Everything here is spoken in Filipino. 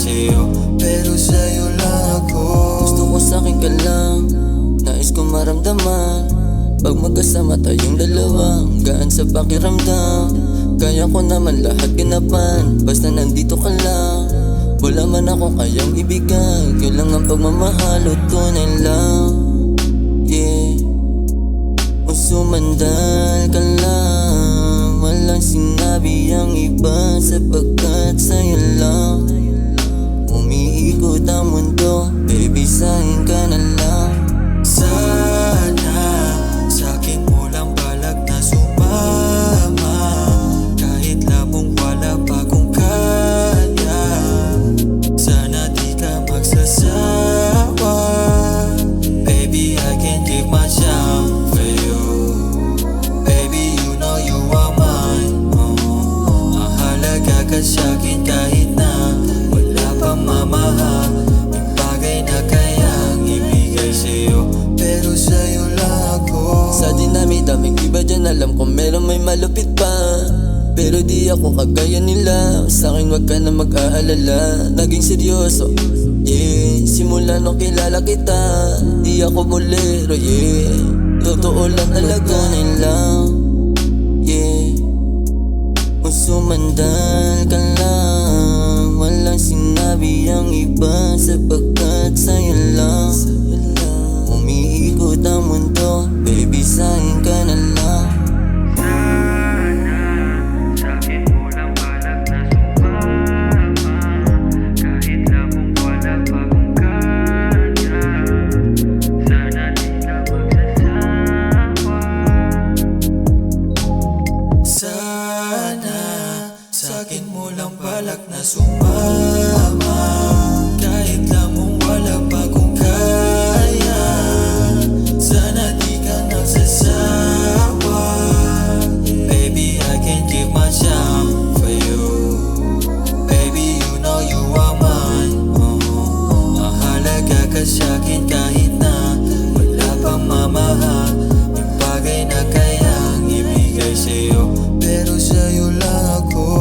sa'yo, pero sa'yo lang ako. Gusto ko sa'kin ka lang, nais ko maramdaman. Pag magkasama tayong dalawa, gaan sa pakiramdam. Kaya ko naman lahat ginapan, basta nandito ka lang. Wala man ako kayang ibigay, kailangan pagmamahal o tunay lang. Yeah, usumandal ka lang, walang sinabi ang iba, sapagkat sa'yo lang umiikot ang mundo, baby sa'kin ka na lang. Sana sa'kin mo lang balak na sumama, kahit labong wala pa kung kaya. Sana di ka magsasawa, baby I can give my time for you. Baby you know you are mine, mahalaga ka sa'kin kahit na wala pang mamahal. May bagay na kayang ibigay sa'yo, pero sa'yo lang ako. Sa dinami-daming iba dyan, alam ko meron may malupit pa, pero di ako kagaya nila. Sa'kin wag ka na mag-aalala, naging seryoso, yeah. Simula nung kilala kita, di ako bolero, yeah. Totoo lang talaga nilang, yeah. Usumandal ka lang, walang sinabi ang iba, sapagkat sa'yo lang umiikot ang mundo, baby sa'kin ka na lang. Sana sa'kin mo lang balak na sumama, kahit labong wala pa kung kaya. Sana di ka magsasawa. Sana sa'kin mo lang balak na sumama, kahit lamang wala pa kung kaya. Sana di ka nagsasawa, baby I can give my time for you. Baby you know you are mine, mahalaga ka sa'kin kahit na wala pang mamahal. May bagay na kayang ibigay sa'yo, pero sa'yo lang ako.